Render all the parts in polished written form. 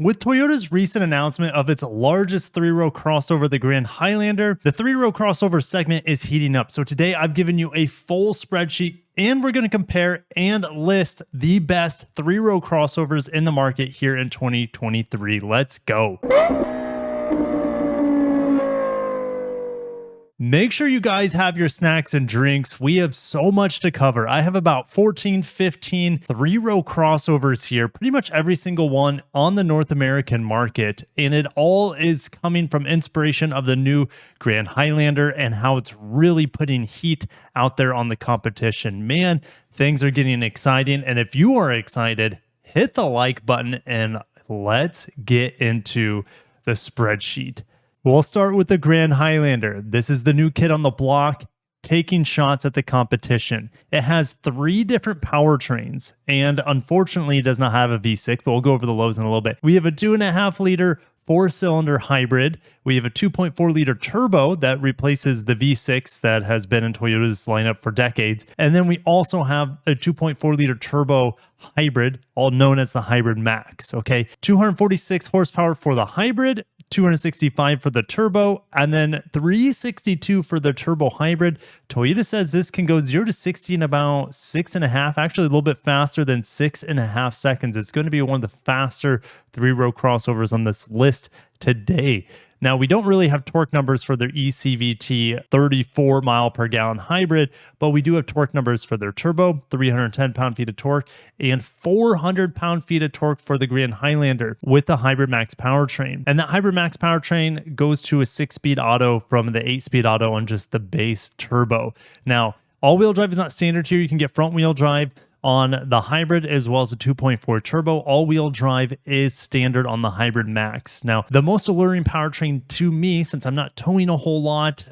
With Toyota's recent announcement of its largest three-row crossover, the Grand Highlander, the three-row crossover segment is heating up. So today I've given you a full spreadsheet and we're going to compare and list the best three-row crossovers in the market here in 2023. Let's go. Make sure you guys have your snacks and drinks. We have so much to cover. I have about 14, 15 three-row crossovers here, pretty much every single one on the North American market. And it all is coming from inspiration of the new Grand Highlander and how it's really putting heat out there on the competition. Man, things are getting exciting. And if you are excited, hit the like button and let's get into the spreadsheet. We'll start with the Grand Highlander. This is the new kid on the block taking shots at the competition. It has 3 different powertrains and unfortunately it does not have a V6, but we'll go over the lows in a little bit. We have a 2.5 liter 4-cylinder hybrid. We have a 2.4 liter turbo that replaces the V6 that has been in Toyota's lineup for decades. And then we also have a 2.4 liter turbo hybrid, all known as the Hybrid Max. Okay, 246 horsepower for the hybrid, 265 for the turbo, and then 362 for the turbo hybrid. Toyota says this can go 0 to 60 in about 6.5, actually a little bit faster than 6.5 seconds. It's going to be one of the faster three-row crossovers on this list today. Now, we don't really have torque numbers for their eCVT 34 mile per gallon hybrid, but we do have torque numbers for their turbo, 310 pound-feet of torque, and 400 pound-feet of torque for the Grand Highlander with the Hybrid Max powertrain. And that Hybrid Max powertrain goes to a 6-speed auto from the 8-speed auto on just the base turbo. Now, all-wheel drive is not standard here. You can get front-wheel drive on the hybrid as well as a 2.4 turbo. All-wheel drive is standard on the Hybrid Max. Now, the most alluring powertrain to me, since I'm not towing a whole lot,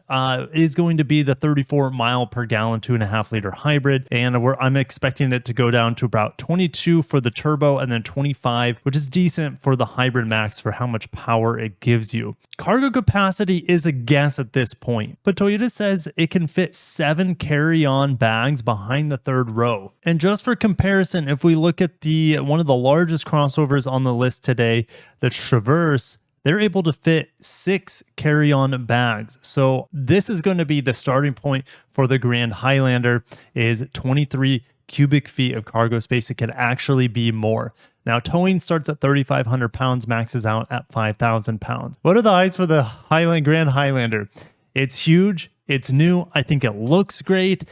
is going to be the 34 mile per gallon 2.5 liter hybrid. And I'm expecting it to go down to about 22 for the turbo and then 25, which is decent for the Hybrid Max for how much power it gives you. Cargo capacity is a guess at this point, but Toyota says it can fit 7 carry-on bags behind the third row. And just for comparison, if we look at one of the largest crossovers on the list today, the Traverse, they're able to fit 6 carry-on bags. So this is going to be the starting point for the Grand Highlander, is 23 cubic feet of cargo space. It could actually be more. Now, towing starts at 3,500 pounds, maxes out at 5,000 pounds. What are the eyes for the Grand Highlander? It's huge. It's new. I think it looks great.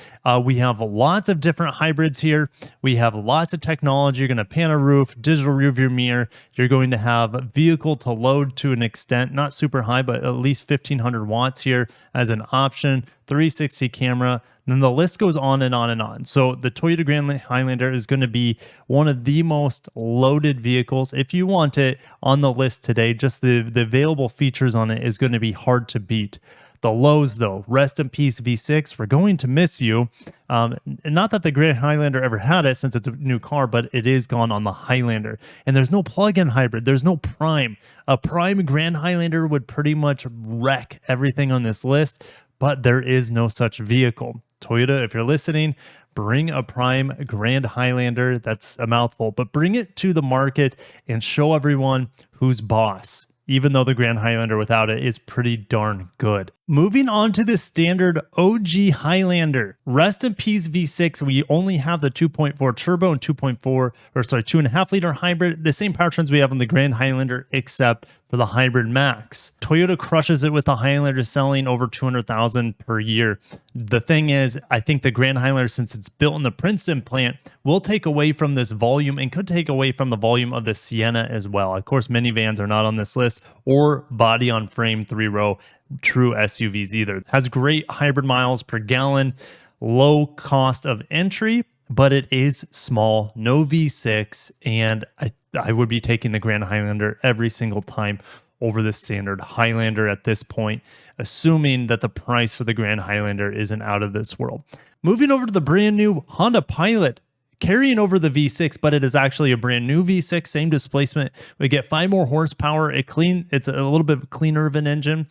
We have lots of different hybrids here. We have lots of technology. You're going to pan a roof, digital rear view mirror. You're going to have vehicle to load to an extent, not super high, but at least 1,500 watts here as an option, 360 camera. And then the list goes on and on and on. So the Toyota Grand Highlander is going to be one of the most loaded vehicles, if you want it, on the list today. Just the available features on it is going to be hard to beat. The lows, though, rest in peace, V6. We're going to miss you. Not that the Grand Highlander ever had it since it's a new car, but it is gone on the Highlander. And there's no plug-in hybrid. There's no Prime. A Prime Grand Highlander would pretty much wreck everything on this list, but there is no such vehicle. Toyota, if you're listening, bring a Prime Grand Highlander. That's a mouthful, but bring it to the market and show everyone who's boss, even though the Grand Highlander without it is pretty darn good. Moving on to the standard OG Highlander. Rest in peace V6. We only have the 2.4 turbo and 2.5 liter hybrid. The same powertrains we have on the Grand Highlander, except for the Hybrid Max. Toyota crushes it with the Highlander, selling over 200,000 per year. The thing is, I think the Grand Highlander, since it's built in the Princeton plant, will take away from this volume and could take away from the volume of the Sienna as well. Of course, minivans are not on this list, or body on frame 3-row true SUVs either. It has great hybrid miles per gallon, low cost of entry, but it is small, no V6, and I would be taking the Grand Highlander every single time over the standard Highlander at this point, assuming that the price for the Grand Highlander isn't out of this world. Moving over to the brand new Honda Pilot, carrying over the V6, but it is actually a brand new V6, same displacement. We get 5 more horsepower. It's a little bit cleaner of an engine,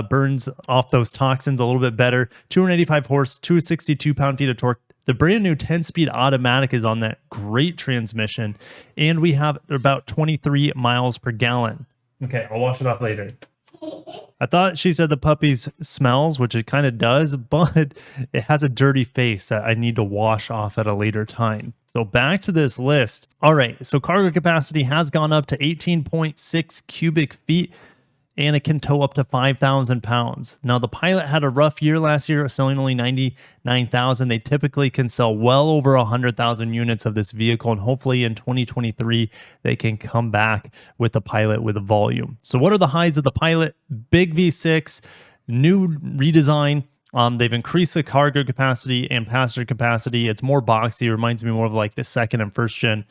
burns off those toxins a little bit better. 285 horse, 262 pound-feet of torque, The brand new 10-speed automatic is on that great transmission, and we have about 23 miles per gallon. Okay, I'll wash it off later. I thought she said the puppy's smells, which it kind of does, but it has a dirty face that I need to wash off at a later time. So back to this list. All right, so cargo capacity has gone up to 18.6 cubic feet, and it can tow up to 5,000 pounds. Now, the Pilot had a rough year last year, selling only 99,000. They typically can sell well over 100,000 units of this vehicle, and hopefully in 2023, they can come back with the Pilot with a volume. So what are the highs of the Pilot? Big V6, new redesign. They've increased the cargo capacity and passenger capacity. It's more boxy. It reminds me more of like the second and first gen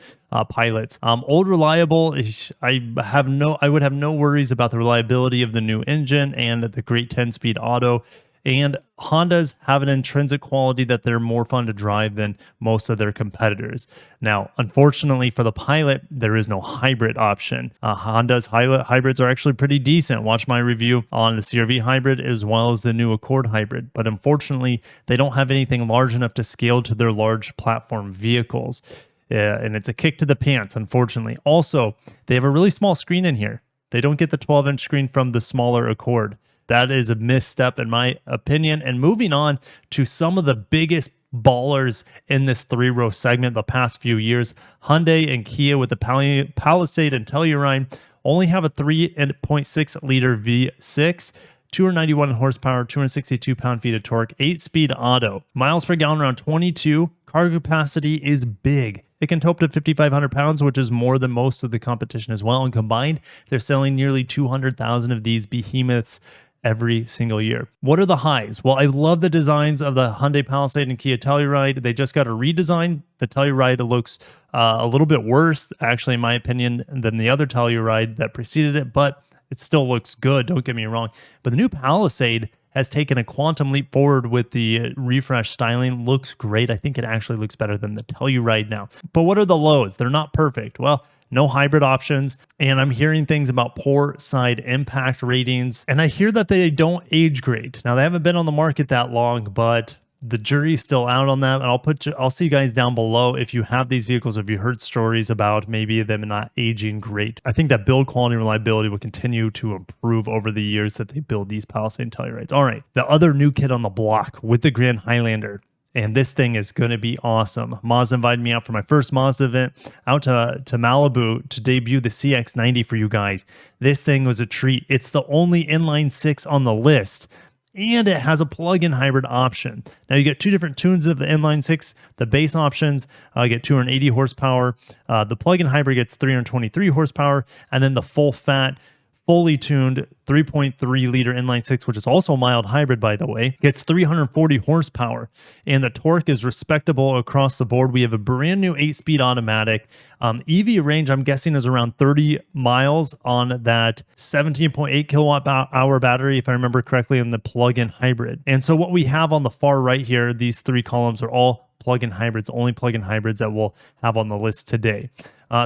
Pilots. Old reliable. I would have no worries about the reliability of the new engine and the great 10-speed auto. And Hondas have an intrinsic quality that they're more fun to drive than most of their competitors. Now, unfortunately for the Pilot, there is no hybrid option. Honda's hybrids are actually pretty decent. Watch my review on the CR-V hybrid as well as the new Accord hybrid. But unfortunately, they don't have anything large enough to scale to their large platform vehicles. And it's a kick to the pants, unfortunately. Also, they have a really small screen in here. They don't get the 12-inch screen from the smaller Accord. That is a misstep in my opinion. And moving on to some of the biggest ballers in this three-row segment the past few years, Hyundai and Kia with the Palisade and Telluride only have a 3.6 liter V6, 291 horsepower, 262 pound-feet of torque, 8-speed auto. Miles per gallon around 22. Cargo capacity is big. It can tow up to 5,500 pounds, which is more than most of the competition as well. And combined, they're selling nearly 200,000 of these behemoths every single year. What are the highs? Well, I love the designs of the Hyundai Palisade and Kia Telluride. They just got a redesign. The Telluride looks a little bit worse, actually, in my opinion, than the other Telluride that preceded it, but it still looks good. Don't get me wrong. But the new Palisade has taken a quantum leap forward with the refresh styling. Looks great. I think it actually looks better than the Telluride now. But what are the lows? They're not perfect. Well, no hybrid options, and I'm hearing things about poor side impact ratings, and I hear that they don't age great. Now, they haven't been on the market that long, but the jury's still out on that, and I'll see you guys down below if you have these vehicles, if you heard stories about maybe them not aging great. I think that build quality and reliability will continue to improve over the years that they build these Palisade and Tellurides. All right, the other new kid on the block with the Grand Highlander. And this thing is going to be awesome. Mazda invited me out for my first Mazda event out to Malibu to debut the CX-90 for you guys. This thing was a treat. It's the only inline six on the list, and it has a plug-in hybrid option. Now, you get two different tunes of the inline six. The base options get 280 horsepower. The plug-in hybrid gets 323 horsepower, and then the full-fat, fully tuned 3.3 liter inline six, which is also a mild hybrid, by the way, gets 340 horsepower. And the torque is respectable across the board. We have a brand new 8-speed automatic. EV range, I'm guessing, is around 30 miles on that 17.8 kilowatt hour battery, if I remember correctly, in the plug-in hybrid. And so what we have on the far right here, these three columns are all plug-in hybrids, only plug-in hybrids that we'll have on the list today.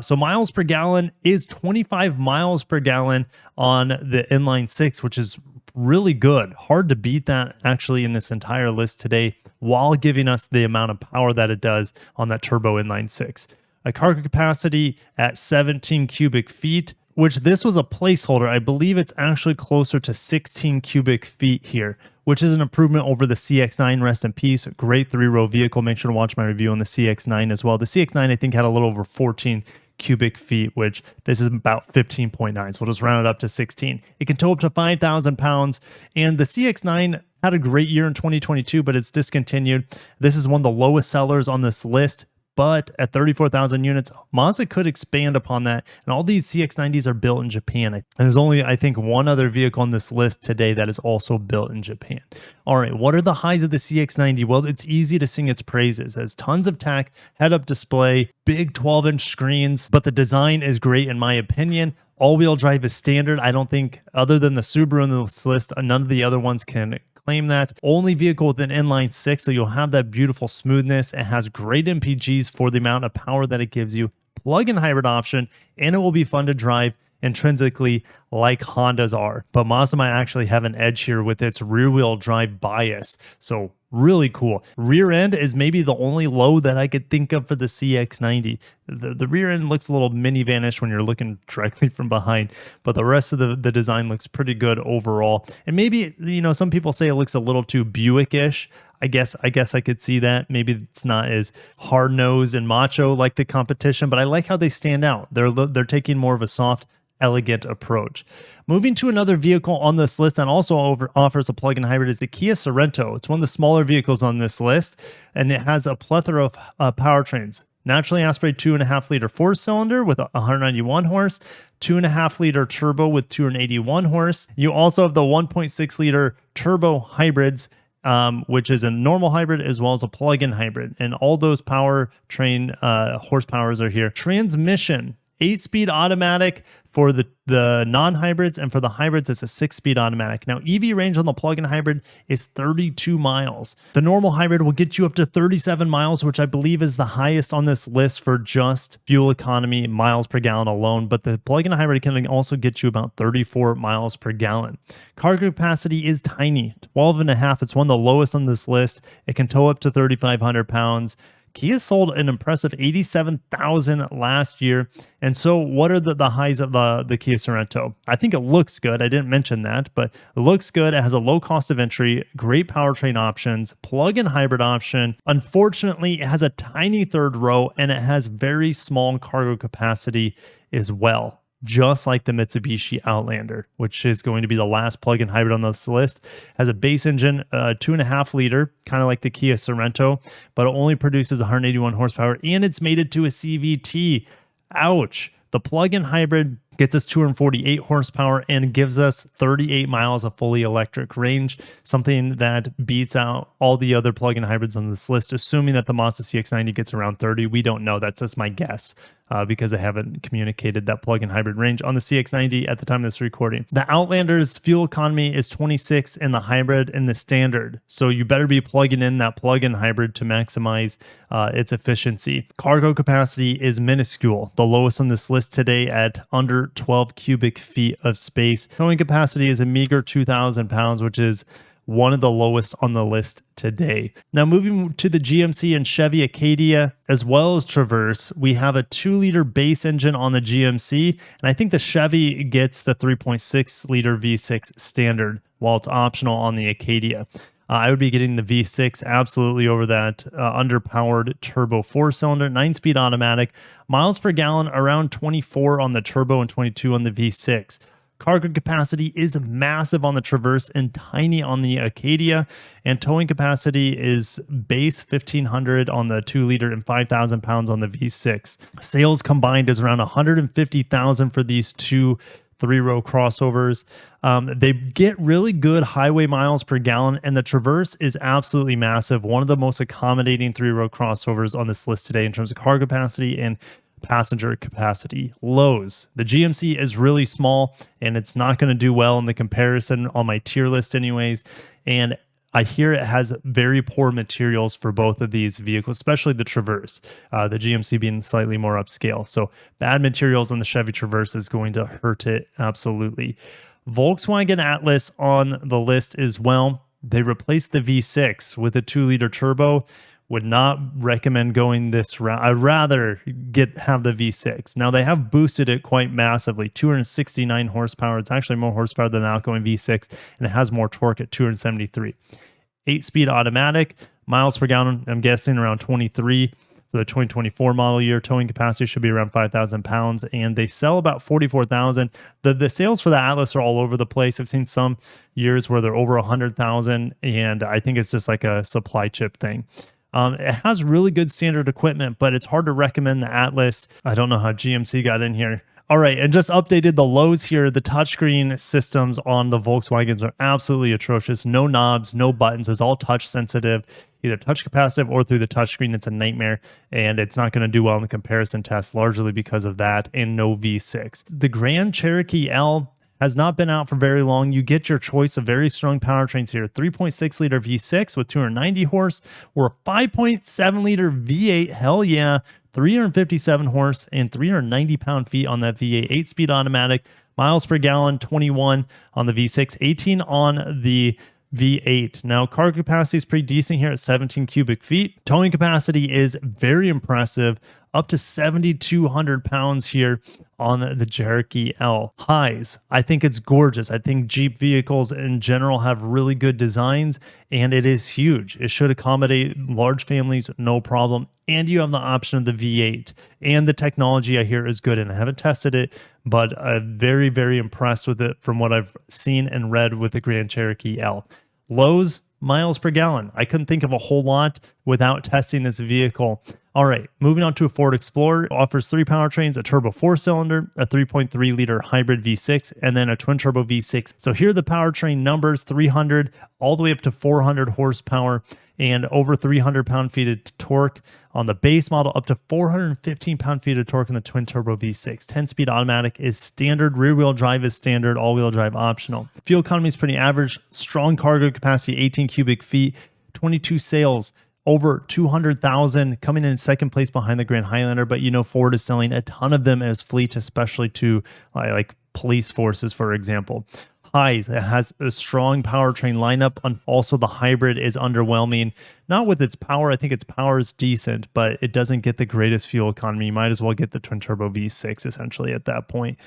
So miles per gallon is 25 miles per gallon on the inline six, which is really good. Hard to beat that actually in this entire list today, while giving us the amount of power that it does on that turbo inline six. A cargo capacity at 17 cubic feet, which this was a placeholder. I believe it's actually closer to 16 cubic feet here, which is an improvement over the CX-9, rest in peace. Great three-row vehicle. Make sure to watch my review on the CX-9 as well. The CX-9, I think, had a little over 14 cubic feet, which this is about 15.9. So we'll just round it up to 16. It can tow up to 5,000 pounds. And the CX-9 had a great year in 2022, but it's discontinued. This is one of the lowest sellers on this list. But at 34,000 units, Mazda could expand upon that. And all these CX-90s are built in Japan. And there's only, I think, one other vehicle on this list today that is also built in Japan. All right, what are the highs of the CX-90? Well, it's easy to sing its praises. It has tons of tech, head-up display, big 12-inch screens, but the design is great in my opinion. All-wheel drive is standard. I don't think, other than the Subaru on this list, none of the other ones can claim that. Only vehicle with an inline six, so you'll have that beautiful smoothness. It has great MPGs for the amount of power that it gives you. Plug-in hybrid option, and it will be fun to drive. Intrinsically, like Hondas are. But Mazda might actually have an edge here with its rear wheel drive bias. So really cool. Rear end is maybe the only low that I could think of for the CX-90. The rear end looks a little minivanish when you're looking directly from behind, but the rest of the design looks pretty good overall. And maybe, some people say it looks a little too Buick-ish. I guess I could see that. Maybe it's not as hard-nosed and macho like the competition, but I like how they stand out. They're taking more of a soft, elegant approach. Moving to another vehicle on this list that also offers a plug-in hybrid is the Kia Sorento. It's one of the smaller vehicles on this list, and it has a plethora of powertrains. Naturally aspirated 2.5-liter four-cylinder with 191 horse, 2.5-liter turbo with 281 horse. You also have the 1.6-liter turbo hybrids, which is a normal hybrid as well as a plug-in hybrid. And all those powertrain horsepowers are here. Transmission, 8-speed automatic for the non-hybrids, and for the hybrids, it's a 6-speed automatic. Now, EV range on the plug-in hybrid is 32 miles. The normal hybrid will get you up to 37 miles, which I believe is the highest on this list for just fuel economy miles per gallon alone. But the plug-in hybrid can also get you about 34 miles per gallon. Cargo capacity is tiny, 12.5. It's one of the lowest on this list. It can tow up to 3,500 pounds. Kia sold an impressive 87,000 last year. And so what are the highs of the Kia Sorento? I think it looks good. I didn't mention that, but it looks good. It has a low cost of entry, great powertrain options, plug-in hybrid option. Unfortunately, it has a tiny third row, and it has very small cargo capacity as well, just like the Mitsubishi Outlander, which is going to be the last plug-in hybrid on this list. Has a base engine, 2.5-liter, kind of like the Kia Sorento, but it only produces 181 horsepower, and it's mated to a CVT. Ouch. The plug-in hybrid gets us 248 horsepower and gives us 38 miles of fully electric range, something that beats out all the other plug-in hybrids on this list, assuming that the Mazda CX-90 gets around 30. We don't know. That's just my guess because they haven't communicated that plug-in hybrid range on the CX-90 at the time of this recording. The Outlander's fuel economy is 26 in the hybrid and the standard, so you better be plugging in that plug-in hybrid to maximize its efficiency. Cargo capacity is minuscule, the lowest on this list today at under 12 cubic feet of space. Towing capacity is a meager 2,000 pounds, which is one of the lowest on the list today. Now, moving to the GMC and Chevy Acadia, as well as Traverse, we have a 2-liter base engine on the GMC, and I think the Chevy gets the 3.6-liter V6 standard, while it's optional on the Acadia. I would be getting the V6 absolutely over that underpowered turbo 4-cylinder, 9-speed automatic, miles per gallon around 24 on the turbo and 22 on the V6. Cargo capacity is massive on the Traverse and tiny on the Acadia, and towing capacity is base 1,500 on the 2-liter and 5,000 pounds on the V6. Sales combined is around 150,000 for these two 3-row crossovers. They get really good highway miles per gallon, and the Traverse is absolutely massive. One of the most accommodating 3-row crossovers on this list today in terms of cargo capacity and passenger capacity. Lows. The GMC is really small, and it's not going to do well in the comparison on my tier list anyways. And I hear it has very poor materials for both of these vehicles, especially the Traverse, the GMC being slightly more upscale. So bad materials on the Chevy Traverse is going to hurt it absolutely. Volkswagen Atlas on the list as well. They replaced the V6 with a 2-liter turbo. Would not recommend going this route. I'd rather have the V6. Now, they have boosted it quite massively, 269 horsepower. It's actually more horsepower than the outgoing V6, and it has more torque at 273. 8-speed automatic, miles per gallon, I'm guessing around 23 for the 2024 model year. Towing capacity should be around 5,000 pounds, and they sell about 44,000. The sales for the Atlas are all over the place. I've seen some years where they're over 100,000, and I think it's just like a supply chip thing. It has really good standard equipment, but it's hard to recommend the Atlas. I don't know how GMC got in here. All right, and just updated the lows here. The touchscreen systems on the Volkswagens are absolutely atrocious. No knobs, no buttons. It's all touch sensitive, either touch capacitive or through the touchscreen. It's a nightmare, and it's not going to do well in the comparison test, largely because of that, and no V6. The Grand Cherokee L has not been out for very long. You get your choice of very strong powertrains here. 3.6-liter V6 with 290 horse or 5.7-liter V8. Hell yeah. 357 horse and 390 pound-feet on that V8. 8-speed automatic, Miles per gallon, 21 on the V6, 18 on the V8. Now, cargo capacity is pretty decent here at 17 cubic feet. Towing capacity is very impressive, up to 7,200 pounds here on the Cherokee L. Highs, I think it's gorgeous. I think Jeep vehicles in general have really good designs, and it is huge. It should accommodate large families, no problem. And you have the option of the V8, and the technology I hear is good. And I haven't tested it, but I'm very, very impressed with it from what I've seen and read with the Grand Cherokee L. Lows, miles per gallon. I couldn't think of a whole lot without testing this vehicle. All right, moving on to a Ford Explorer. It offers 3 powertrains, a turbo 4-cylinder, a 3.3 liter hybrid V6, and then a twin turbo V6. So here are the powertrain numbers: 300 all the way up to 400 horsepower and over 300 pound-feet of torque on the base model, up to 415 pound-feet of torque in the twin turbo V6. 10-speed automatic is standard. Rear-wheel drive is standard. All-wheel drive optional. Fuel economy is pretty average. Strong cargo capacity, 18 cubic feet, 22 sales, over 200,000, coming in second place behind the Grand Highlander. But you know, Ford is selling a ton of them as fleet, especially to like police forces, for example. Highs, it has a strong powertrain lineup, and also the hybrid is underwhelming. Not with its power. I think its power is decent, but it doesn't get the greatest fuel economy. You might as well get the twin turbo V6 essentially at that point.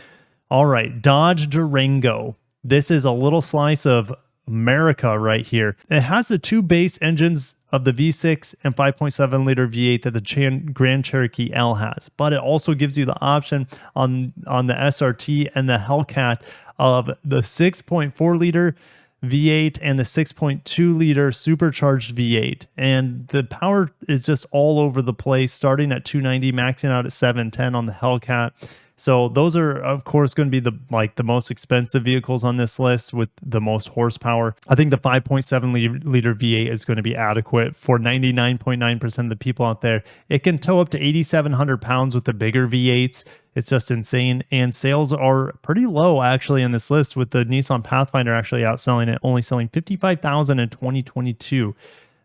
All right, Dodge Durango. This is a little slice of America right here. It has the 2 base engines of the V6 and 5.7 liter V8 that the Grand Cherokee L has, but it also gives you the option on the SRT and the Hellcat of the 6.4 liter V8 and the 6.2 liter supercharged V8. And the power is just all over the place, starting at 290, maxing out at 710 on the Hellcat. So those are, of course, going to be the most expensive vehicles on this list with the most horsepower. I think the 5.7 liter V8 is going to be adequate for 99.9% of the people out there. It can tow up to 8,700 pounds with the bigger V8s. It's just insane. And sales are pretty low actually in this list, with the Nissan Pathfinder actually outselling it, only selling 55,000 in 2022.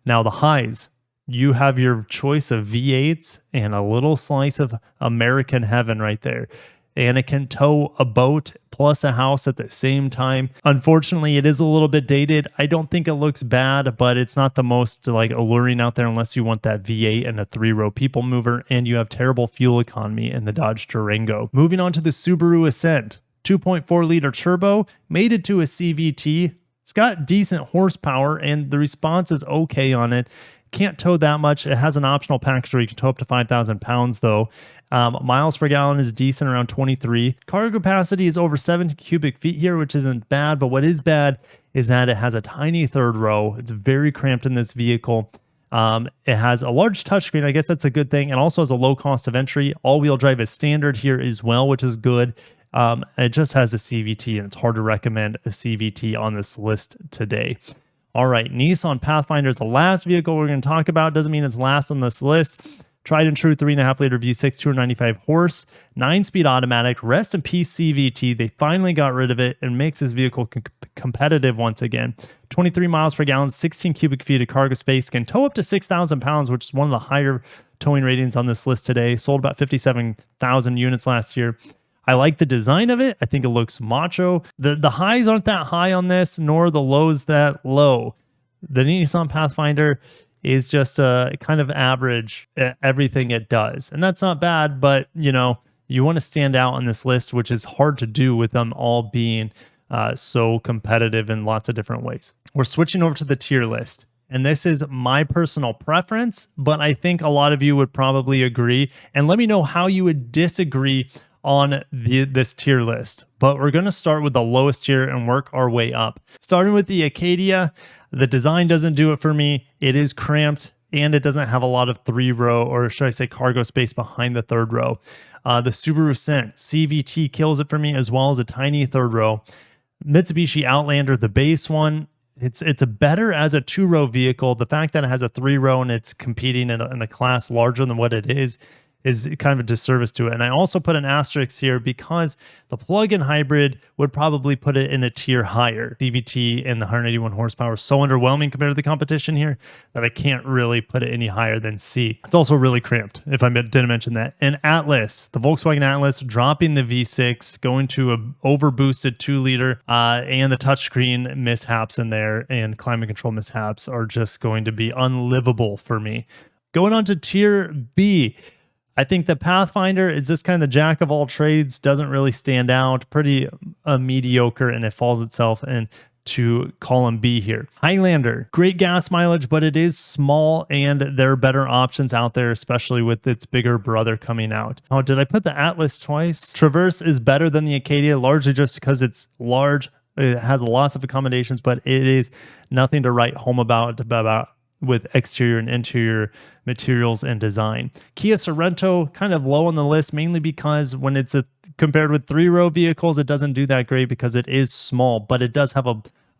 Now the highs, you have your choice of V8s and a little slice of American heaven right there. And it can tow a boat plus a house at the same time. Unfortunately, it is a little bit dated. I don't think it looks bad, but it's not the most alluring out there unless you want that V8 and a 3-row people mover, and you have terrible fuel economy in the Dodge Durango. Moving on to the Subaru Ascent. 2.4 liter turbo, made it to a CVT. It's got decent horsepower and the response is okay on it. Can't tow that much. It has an optional package where you can tow up to 5,000 pounds though. Miles per gallon is decent, around 23. Cargo capacity is over 70 cubic feet here, which isn't bad, but what is bad is that it has a tiny third row. It's very cramped in this vehicle. It has a large touchscreen. I guess that's a good thing. And also has a low cost of entry. All-wheel drive is standard here as well, which is good. It just has a CVT, and it's hard to recommend a CVT on this list today. All right, Nissan Pathfinder is the last vehicle we're going to talk about. Doesn't mean it's last on this list. Tried and true 3.5 liter V6, 295 horse, 9-speed automatic. Rest in peace CVT. They finally got rid of it and makes this vehicle competitive once again. 23 miles per gallon, 16 cubic feet of cargo space. Can tow up to 6,000 pounds, which is one of the higher towing ratings on this list today. Sold about 57,000 units last year. I like the design of it. I think it looks macho. The highs aren't that high on this, nor the lows that low. The Nissan Pathfinder is just kind of average at everything it does. And that's not bad, but you want to stand out on this list, which is hard to do with them all being so competitive in lots of different ways. We're switching over to the tier list. And this is my personal preference, but I think a lot of you would probably agree. And let me know how you would disagree on this tier list. But we're going to start with the lowest tier and work our way up. Starting with the Acadia, the design doesn't do it for me. It is cramped and it doesn't have a lot of 3-row, or should I say cargo space behind the 3rd row. The Subaru Ascent CVT kills it for me, as well as a tiny 3rd row. Mitsubishi Outlander, the base one, it's a better as a 2-row vehicle. The fact that it has a 3-row and it's competing in a class larger than what it is is kind of a disservice to it. And I also put an asterisk here because the plug-in hybrid would probably put it in a tier higher. CVT and the 181 horsepower is so underwhelming compared to the competition here that I can't really put it any higher than C. It's also really cramped, if I didn't mention that. And Atlas, the Volkswagen Atlas, dropping the V6, going to a overboosted 2-liter, and the touchscreen mishaps in there and climate control mishaps are just going to be unlivable for me. Going on to tier B, I think the Pathfinder is just kind of the jack of all trades, doesn't really stand out, pretty mediocre, and it falls itself into column B here. Highlander, great gas mileage, but it is small and there are better options out there, especially with its bigger brother coming out. Oh, did I put the Atlas twice? Traverse is better than the Acadia, largely just because it's large. It has lots of accommodations, but it is nothing to write home about with exterior and interior materials and design. Kia Sorento, kind of low on the list, mainly because when it's compared with 3-row vehicles, it doesn't do that great because it is small, but it does have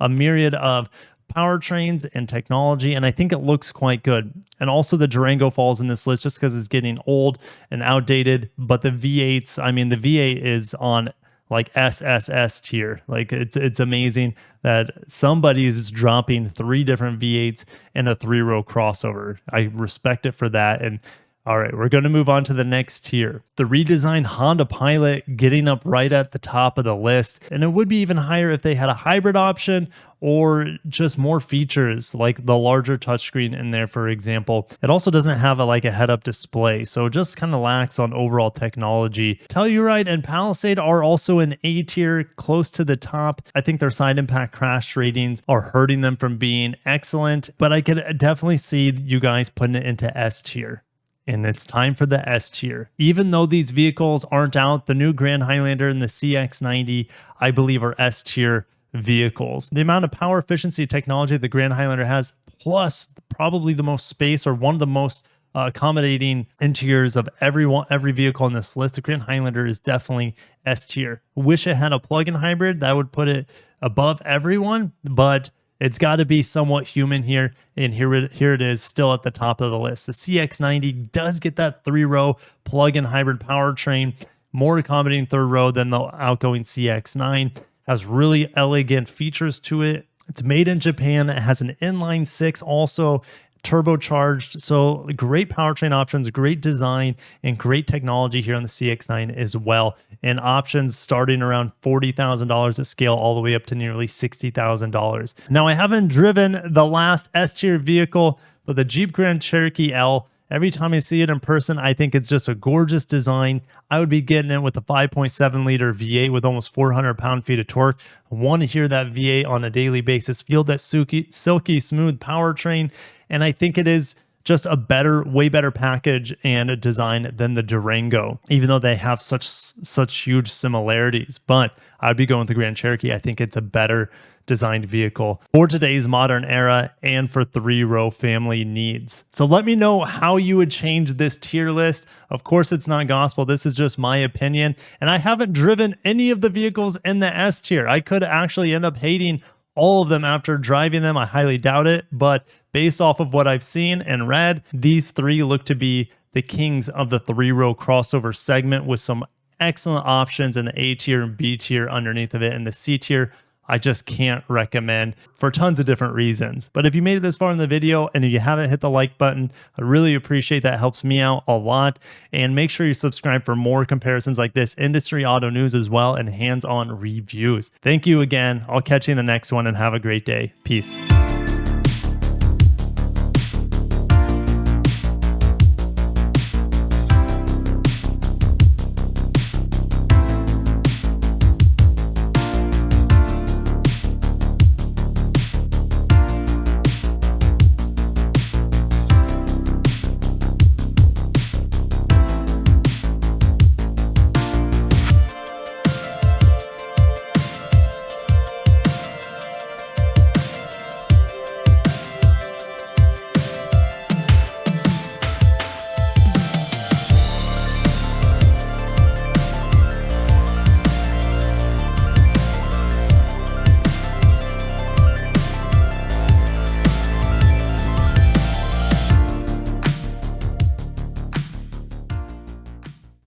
a myriad of powertrains and technology, and I think it looks quite good. And also the Durango falls in this list just because it's getting old and outdated, but the V8s, I mean, the V8 is on like SSS tier. Like it's amazing that somebody is dropping 3 different V8s in a 3-row crossover. I respect it for that. And all right, we're going to move on to the next tier. The redesigned Honda Pilot getting up right at the top of the list. And it would be even higher if they had a hybrid option or just more features like the larger touchscreen in there, for example. It also doesn't have a head-up display, so it just kind of lacks on overall technology. Telluride and Palisade are also in A tier, close to the top. I think their side impact crash ratings are hurting them from being excellent, but I could definitely see you guys putting it into S tier. And it's time for the S tier. Even though these vehicles aren't out, the new Grand Highlander and the CX-90, I believe, are S tier vehicles. The amount of power efficiency technology the Grand Highlander has, plus probably the most space or one of the most accommodating interiors of every vehicle on this list, the Grand Highlander is definitely S tier. Wish it had a plug-in hybrid. That would put it above everyone, but it's got to be somewhat human here, and here it is, still at the top of the list. The CX-90 does get that 3-row plug-in hybrid powertrain, more accommodating 3rd row than the outgoing CX-9, has really elegant features to it. It's made in Japan. It has an inline 6 also, turbocharged. So great powertrain options, great design, and great technology here on the CX-9 as well. And options starting around $40,000 at scale all the way up to nearly $60,000. Now, I haven't driven the last S tier vehicle, but the Jeep Grand Cherokee L, every time I see it in person, I think it's just a gorgeous design. I would be getting it with a 5.7 liter V8 with almost 400 pound-feet of torque. I want to hear that V8 on a daily basis, feel that silky smooth powertrain. And I think it is just a way better package and a design than the Durango, even though they have such huge similarities. But I'd be going with the Grand Cherokee. I think it's a better designed vehicle for today's modern era and for 3-row family needs. So let me know how you would change this tier list. Of course, it's not gospel. This is just my opinion. And I haven't driven any of the vehicles in the S tier. I could actually end up hating all of them after driving them. I highly doubt it. But based off of what I've seen and read, these 3 look to be the kings of the 3-row crossover segment with some excellent options in the A tier and B tier underneath of it. And the C tier, I just can't recommend for tons of different reasons. But if you made it this far in the video and if you haven't hit the like button, I really appreciate that. It helps me out a lot. And make sure you subscribe for more comparisons like this, industry auto news as well, and hands-on reviews. Thank you again. I'll catch you in the next one and have a great day. Peace.